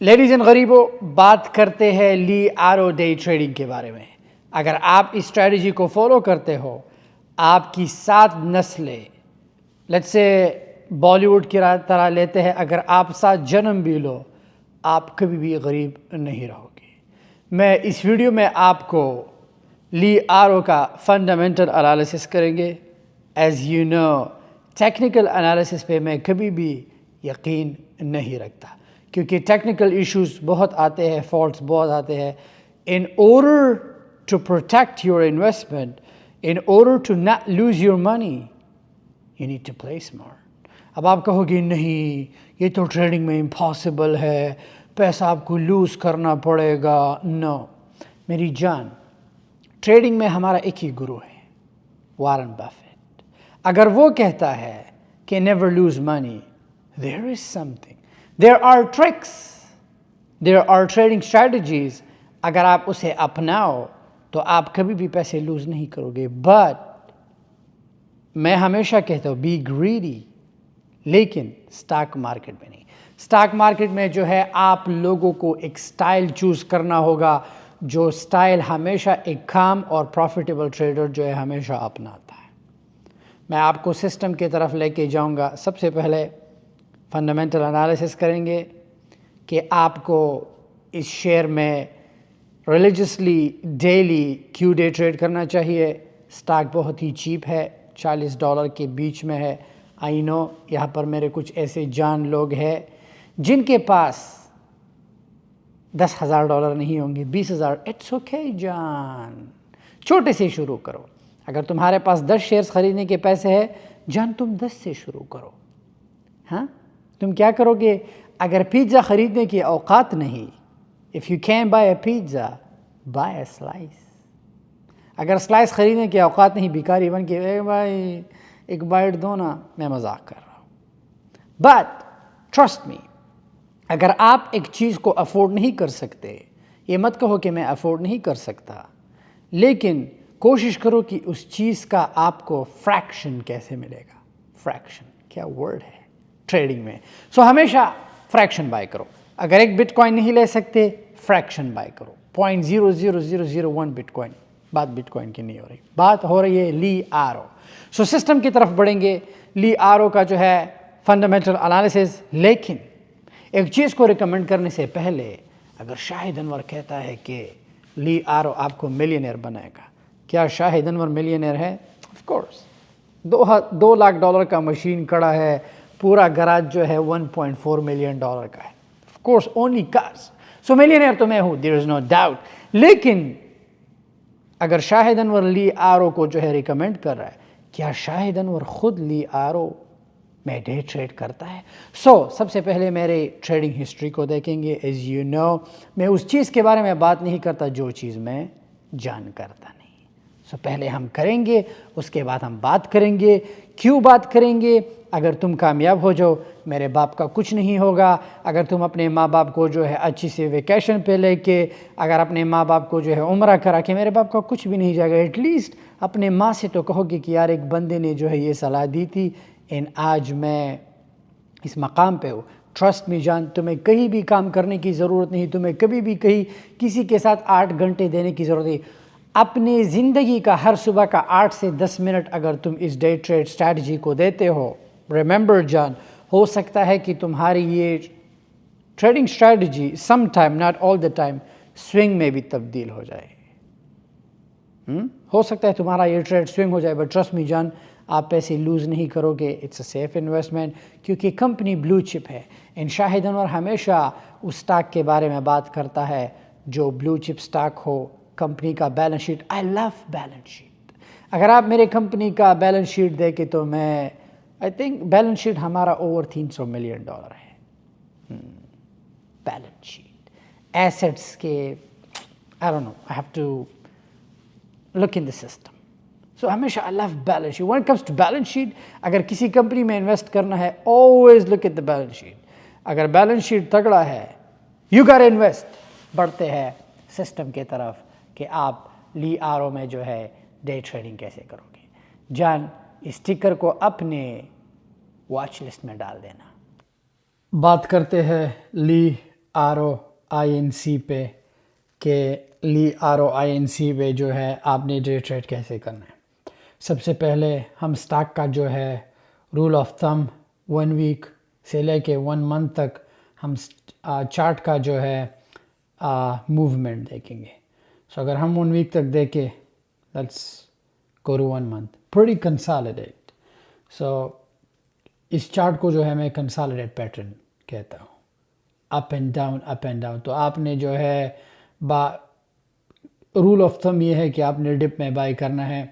Ladies and غریبوں، بات کرتے ہیں لی آرو ڈے ٹریڈنگ کے بارے میں۔ اگر آپ اس اسٹریٹجی کو فالو کرتے ہو، آپ کی 7 نسلیں لیٹس سے بالی ووڈ کی طرح لیتے ہیں، اگر آپ 7 جنم بھی لو، آپ کبھی بھی غریب نہیں رہو گے۔ میں اس ویڈیو میں آپ کو لی آرو کا فنڈامنٹل انالیسس کریں گے۔ As you know, technical analysis پہ میں کبھی بھی یقین نہیں رکھتا، کیونکہ ٹیکنیکل ایشوز بہت آتے ہیں، فالٹس بہت آتے ہیں۔ In order to protect your investment, in order to not lose your money, you need to play smart. اب آپ کہو گے نہیں، یہ تو ٹریڈنگ میں امپاسبل ہے، پیسہ آپ کو لوز کرنا پڑے گا۔ نو میری جان، ٹریڈنگ میں ہمارا ایک ہی گرو ہے، وارن بفیٹ۔ اگر وہ کہتا ہے کہ never lose money, there is something, there are tricks, there are trading strategies, اگر آپ اسے اپناؤ تو آپ کبھی بھی پیسے لوز نہیں کرو گے۔ بٹ میں ہمیشہ کہتا ہوں بی گریڈی، لیکن سٹاک مارکیٹ میں نہیں۔ سٹاک مارکیٹ میں جو ہے آپ لوگوں کو ایک سٹائل چوز کرنا ہوگا، جو سٹائل ہمیشہ ایک کام اور پروفیٹیبل ٹریڈر جو ہے ہمیشہ اپناتا ہے۔ میں آپ کو سسٹم کی طرف لے کے جاؤں گا۔ سب سے پہلے فنڈامنٹل انالیسس کریں گے کہ آپ کو اس شیئر میں ریلیجسلی ڈیلی کیو ڈے ٹریڈ کرنا چاہیے۔ سٹاک بہت ہی چیپ ہے، $40 کے بیچ میں ہے۔ آئی نو یہاں پر میرے کچھ ایسے جان لوگ ہیں جن کے پاس $10,000 نہیں ہوں گے، 20,000۔ اٹس اوکے جان، چھوٹے سے شروع کرو۔ اگر تمہارے پاس 10 شیئرز خریدنے کے پیسے ہیں جان، تم 10 سے شروع کرو۔ ہاں، تم کیا کرو گے؟ اگر پیزا خریدنے کی اوقات نہیں، if you can buy a pizza, by a slice. اگر سلائس خریدنے کی اوقات نہیں، بیکاری بن کے اے بھائی ایک بائٹ دو نا، میں مذاق کر رہا ہوں۔ بٹ ٹرسٹ می، اگر آپ ایک چیز کو افورڈ نہیں کر سکتے، یہ مت کہو کہ میں افورڈ نہیں کر سکتا، لیکن کوشش کرو کہ اس چیز کا آپ کو فریکشن کیسے ملے گا۔ فریکشن کیا ورڈ ہے ٹریڈنگ میں؟ سو ہمیشہ فریکشن بائی کرو۔ اگر ایک بٹ کوائن نہیں لے سکتے، فریکشن بائی کرو، 0.00001 بٹ کوائن۔ بات بٹ کوائن کی نہیں ہو رہی، بات ہو رہی ہے لی آرو۔ سو سسٹم کی طرف بڑھیں گے، لی آرو کا جو ہے فنڈامنٹل انالیسس۔ لیکن ایک چیز کو ریکمنڈ کرنے سے پہلے، اگر شاہد انور کہتا ہے کہ لی آرو آپ کو ملینئر بنائے گا، کیا شاہد انور ملینئر ہے؟ آف کورس، $2 لاکھ کا مشین کڑا ہے، پورا گراج جو ہے $1.4 ملین کا ہے۔ Of course only cars, so millionaire تو میں ہوں، دیر از نو ڈاؤٹ۔ لیکن اگر شاہد انور لی آرو کو جو ہے ریکمینڈ کر رہا ہے، کیا شاہد انور خود لی آرو میں ڈے ٹریڈ کرتا ہے؟ سب سے پہلے میرے ٹریڈنگ ہسٹری کو دیکھیں گے۔ ایز یو نو، میں اس چیز کے بارے میں بات نہیں کرتا جو چیز میں جان کرتا نہیں۔ پہلے ہم کریں گے، اس کے بعد ہم بات کریں گے۔ کیوں بات کریں گے؟ اگر تم کامیاب ہو جاؤ، میرے باپ کا کچھ نہیں ہوگا۔ اگر تم اپنے ماں باپ کو جو ہے اچھی سی ویکیشن پہ لے کے، اگر اپنے ماں باپ کو جو ہے عمرہ کرا کے، میرے باپ کا کچھ بھی نہیں جائے گا۔ ایٹ لیسٹ اپنے ماں سے تو کہو گے کہ یار ایک بندے نے جو ہے یہ صلاح دی تھی، آج میں اس مقام پہ ہوں۔ ٹرسٹ می جان، تمہیں کہیں بھی کام کرنے کی ضرورت نہیں، تمہیں کبھی بھی کہیں کسی کے ساتھ 8 گھنٹے دینے کی ضرورت نہیں۔ اپنی زندگی کا ہر صبح کا 8 سے 10 منٹ اگر تم اس ڈے ٹریڈ اسٹریٹجی کو دیتے ہو، ریممبر جان، ہو سکتا ہے کہ تمہاری یہ trading strategy some time, not all the time, swing میں بھی تبدیل ہو جائے۔ ہو سکتا ہے تمہارا یہ ٹریڈ سوئنگ ہو جائے، بٹ ٹرسٹ می جان، آپ پیسے لوز نہیں کرو گے۔ اٹس اے سیف انویسٹمنٹ، کیونکہ کمپنی بلو چپ ہے۔ شاہد انور ہمیشہ اس سٹاک کے بارے میں بات کرتا ہے جو بلو چپ سٹاک ہو۔ کمپنی کا بیلنس شیٹ، آئی لو بیلنس شیٹ۔ اگر آپ میرے کمپنی کا بیلنس شیٹ دیکھیں تو میں آئی تھنک بیلنس شیٹ ہمارا اوور $300 ملین ہے۔ بیلنس شیٹ، ایسٹس کے I don't know, I have to look in the system. So ہمیشہ I love balance sheet. When it comes to balance sheet, اگر کسی company میں invest کرنا ہے، always look at the balance sheet. اگر balance sheet تگڑا ہے، you got invest. بڑھتے ہیں سسٹم کی طرف کہ آپ لی آرو میں جو ہے ڈے ٹریڈنگ کیسے کرو گے۔ جان، اسٹیکر کو اپنے واچ لسٹ میں ڈال دینا۔ بات کرتے ہیں لی ROINC پہ کہ لی ROINC پہ جو ہے آپ نے ڈے ٹریڈ کیسے کرنا ہے. سب سے پہلے ہم سٹاک کا جو ہے رول آف تھم 1 ویک سے لے کے 1 منتھ تک ہم چارٹ کا جو ہے موومنٹ دیکھیں گے. سو اگر ہم 1 ویک تک دیکھیں let's go to 1 month pretty consolidate. So اس چارٹ کو جو ہے میں کنسالیڈیٹ پیٹرن کہتا ہوں، up and down up and down. تو آپ نے جو ہے رول آف تھم یہ ہے کہ آپ نے ڈپ میں بائی کرنا ہے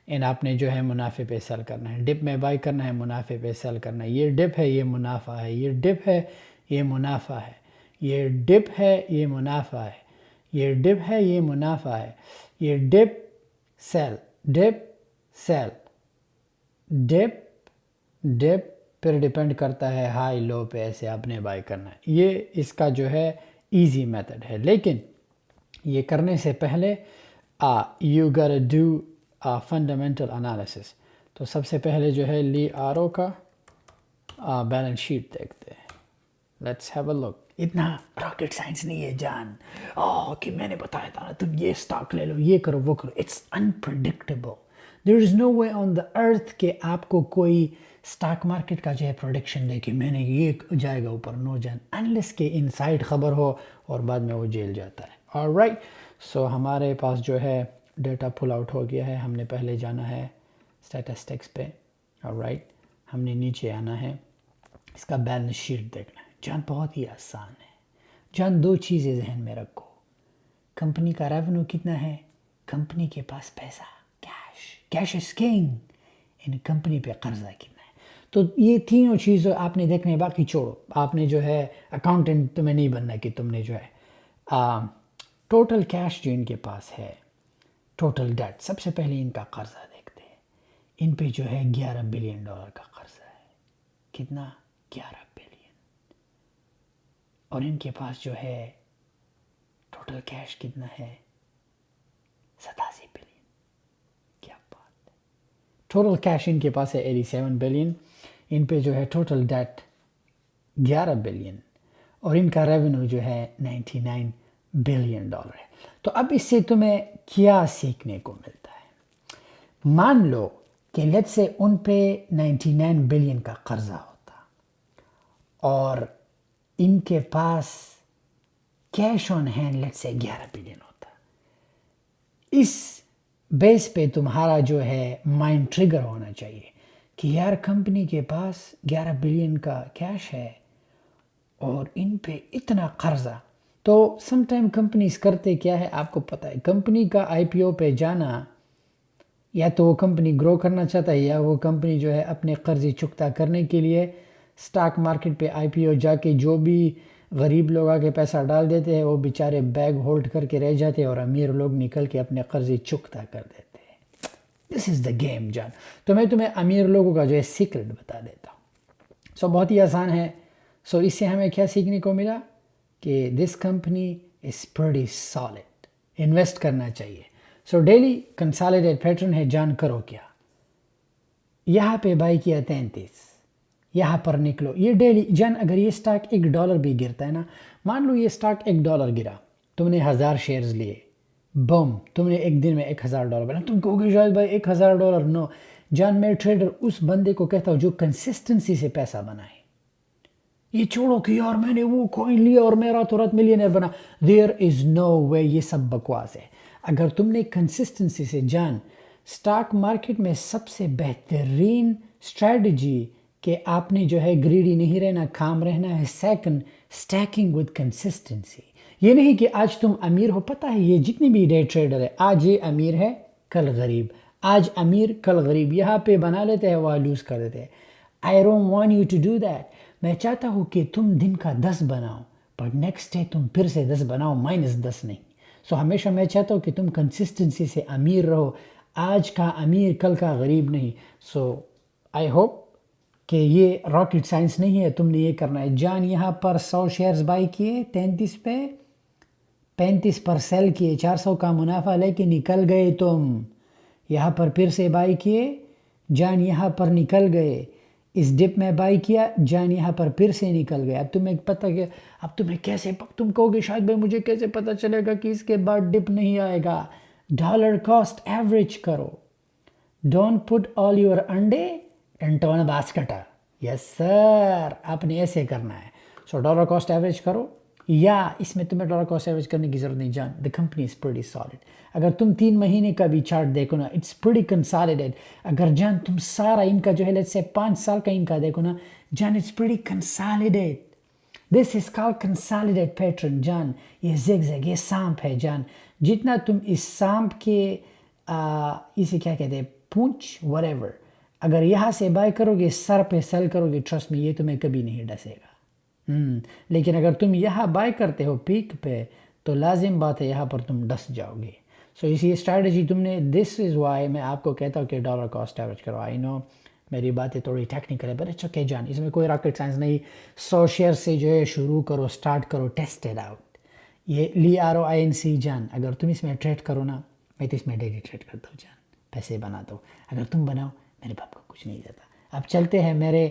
اینڈ آپ نے جو ہے منافع پہ سیل کرنا ہے. ڈپ میں بائی کرنا ہے، منافع پہ سیل کرنا ہے. یہ ڈپ ہے، یہ منافع ہے. یہ ڈپ ہے، یہ منافع ہے. یہ ڈپ ہے، یہ منافع ہے. یہ ڈپ ہے، یہ منافع ہے. یہ dip sell dip sell dip dip پھر ڈیپینڈ کرتا ہے ہائی لو پہ ایسے آپ نے بائی کرنا ہے. یہ اس کا جو ہے ایزی میتھڈ ہے، لیکن یہ کرنے سے پہلے you got do fundamental analysis. تو سب سے پہلے جو ہے لی آرو کا بیلنس شیٹ دیکھتے ہیں. لیٹس ہیو اے لک. اتنا راکٹ سائنس نہیں ہے جان کہ میں نے بتایا تھا نا تم یہ اسٹاک لے لو، یہ کرو وہ کرو. It's unpredictable. دیر از نو وے آن دا ارتھ کہ آپ کو کوئی اسٹاک مارکیٹ کا جو ہے پروڈکشن دے کہ میں نے یہ جائے گا اوپر. نو جان، انلیس کہ انسائڈ خبر ہو اور بعد میں وہ جیل جاتا ہے. آلرائٹ، سو ہمارے پاس جو ہے ڈیٹا پل آؤٹ ہو گیا ہے. ہم نے پہلے جانا ہے اسٹیٹسٹکس پہ. آلرائٹ، ہم نے نیچے آنا ہے، اس کا بیلنس شیٹ دیکھنا ہے. جان بہت ہی آسان ہے جان. 2 چیزیں ذہن میں رکھو. کمپنی کا ریونیو کتنا ہے، کمپنی کے پاس پیسہ cash is king, in company پہ قرضہ کتنا ہے. تو یہ تینوں چیزیں آپ نے دیکھنا ہے. باقی چھوڑو، آپ نے جو ہے اکاؤنٹنٹ تمہیں نہیں بننا کہ تم نے جو ہے ٹوٹل کیش جو ان کے پاس ہے، ٹوٹل ڈیٹ. سب سے پہلے ان کا قرضہ دیکھتے ہیں. ان پہ جو ہے $11 بلین کا قرضہ ہے. کتنا؟ 11 بلین. اور ان کے پاس جو ہے ٹوٹل کیش کتنا ہے؟ 87 بلین. کیا بات ہے. ٹوٹل کیش ان کے پاس ہے 87 بلین. ان پہ جو ہے ٹوٹل ڈیٹ 11 بلین اور ان کا ریونیو جو ہے $99 بلین ہے. تو اب اس سے تمہیں کیا سیکھنے کو ملتا ہے؟ مان لو کہ لیٹ سے ان پہ 99 بلین کا قرضہ ہوتا اور ان کے پاس کیش آن ہینڈ لیٹ سے 11 بلین ہوتا. اس بیس پہ تمہارا جو ہے مائنڈ ٹریگر ہونا چاہیے کہ یار کمپنی کے پاس 11 بلین کا کیش ہے اور ان پہ اتنا قرضہ. تو سم ٹائم کمپنیز کرتے کیا ہے آپ کو پتہ ہے. کمپنی کا IPO پہ جانا، یا تو وہ کمپنی گرو کرنا چاہتا ہے یا وہ کمپنی جو ہے اپنے قرضی چکتا کرنے کے لیے سٹاک مارکیٹ پہ IPO جا کے جو بھی غریب لوگ آگے پیسہ ڈال دیتے ہیں وہ بیچارے بیگ ہولڈ کر کے رہ جاتے ہیں اور امیر لوگ نکل کے اپنے قرضی چکتا کر دیتے ہیں. دس از دا گیم جان. تو میں تمہیں امیر لوگوں کا جو ہے سیکرٹ بتا دیتا ہوں. سو بہت ہی آسان ہے. سو اس سے ہمیں کیا سیکھنے کو ملا کہ this company is pretty solid, invest کرنا چاہیے. سو ڈیلی کنسالیڈیٹ پیٹرن ہے جان. کرو کیا، یہاں پہ بائی کیا 33، یہاں پر نکلو. یہ ڈیلی جان اگر یہ سٹاک $1 بھی گرتا ہے نا، مان لو یہ سٹاک $1 گرا، تم نے 1000 شیئرز لیے، بم تم نے ایک دن میں $1000 بنا. تم کہو گے شاید بھائی $1000 نو جان. میں ٹریڈر اس بندے کو کہتا ہوں جو کنسسٹنسی سے پیسہ بنائے. یہ چھوڑو کہ یار میں نے وہ کوئن لیا اور میں راتوں رات ملینئر بنا. دیر از نو وے. یہ سب بکواس ہے. اگر تم نے کنسسٹنسی سے جان، سٹاک مارکیٹ میں سب سے بہترین اسٹریٹجی کہ آپ نے جو ہے گریڈی نہیں رہنا، کام رہنا ہے. Second, sticking with consistency. یہ نہیں کہ آج تم امیر ہو. پتہ ہے یہ جتنے بھی ڈے ٹریڈر ہے، آج یہ امیر ہے کل غریب، آج امیر کل غریب. یہاں پہ بنا لیتے ہیں، وہاں لوز کر دیتے ہیں. I don't want you to do that. میں چاہتا ہوں کہ تم دن کا 10 بناؤ، بٹ نیکسٹ ڈے تم پھر سے 10 بناؤ، -10 نہیں. سو ہمیشہ میں چاہتا ہوں کہ تم کنسسٹنسی سے امیر رہو. آج کا امیر کل کا غریب نہیں. سو آئی ہوپ کہ یہ راکٹ سائنس نہیں ہے. تم نے یہ کرنا ہے جان. یہاں پر 100 شیئرز بائی کیے 33 پہ، 35 پر سیل کیے، 400 کا منافع لے کے نکل گئے تم. یہاں پر پھر سے بائی کیے جان، یہاں پر نکل گئے. اس ڈپ میں بائی کیا، جان یہاں پر پھر سے نکل گیا. اب تمہیں پتہ کہ اب تمہیں کیسے تم کہو گے شاید بھائی مجھے کیسے پتہ چلے گا کہ اس کے بعد ڈپ نہیں آئے گا. ڈالر کاسٹ ایوریج کرو. ڈونٹ پٹ آل یور انڈے انٹو ون باسکٹ. یس سر، آپ نے ایسے کرنا ہے. سو ڈالر کاسٹ ایوریج کرو، یا اس میں تمہیں ڈالر کاسٹ ایوریج کرنے کی ضرورت نہیں. جان the company is pretty solid. اگر تم 3 مہینے کا بھی چارٹ دیکھو نا، اٹس پریٹی کنسالیڈیٹ. اگر جان تم سارا ان کا جو ہے لیٹس سے 5 سال کا ان کا دیکھو نا، جان it's pretty consolidate. This is call consolidate pattern. جان یہ زیگ زیگ، یہ سانپ ہے. جان جتنا تم اس سانپ کے اسے کیا کہتے ہیں، پونچھ whatever، اگر یہاں سے بائی کرو گے، سر پہ سیل کرو گے، ٹرسٹ میں یہ تمہیں کبھی نہیں ڈسے گا. لیکن اگر تم یہاں بائی کرتے ہو پیک پہ تو لازم بات ہے یہاں پر تم ڈس جاؤ گے. سو اسی اسٹریٹجی تم نے، دس از وائی میں آپ کو کہتا ہوں کہ ڈالر کاسٹ ایوریج کرو. آئی نو میری باتیں تھوڑی ٹیکنیکل ہے، بٹ اٹس اوکے جان، اس میں کوئی راکٹ سائنس نہیں. 100 شیئر سے جو ہے شروع کرو، سٹارٹ کرو، ٹیسٹ اٹ آؤٹ. یہ LEROINC جان، اگر تم اس میں ٹریڈ کرو نا، میں تو اس میں ڈیلی ٹریڈ کرتا ہوں جان، پیسے بناتا ہوں. اگر تم بناؤ، میرے باپ کو کچھ نہیں دیتا. اب چلتے ہیں میرے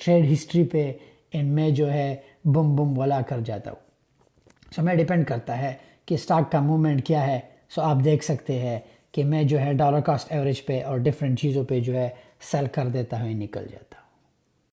ٹریڈ ہسٹری پہ، ان میں جو ہے بم بم ولا کر جاتا ہوں. سو میں ڈیپینڈ کرتا ہے کہ اسٹاک کا موومنٹ کیا ہے. سو آپ دیکھ سکتے ہیں کہ میں جو ہے ڈالر کاسٹ ایوریج پہ اور ڈفرینٹ چیزوں پہ جو ہے سیل کر دیتا ہوں، نکل جاتا ہوں.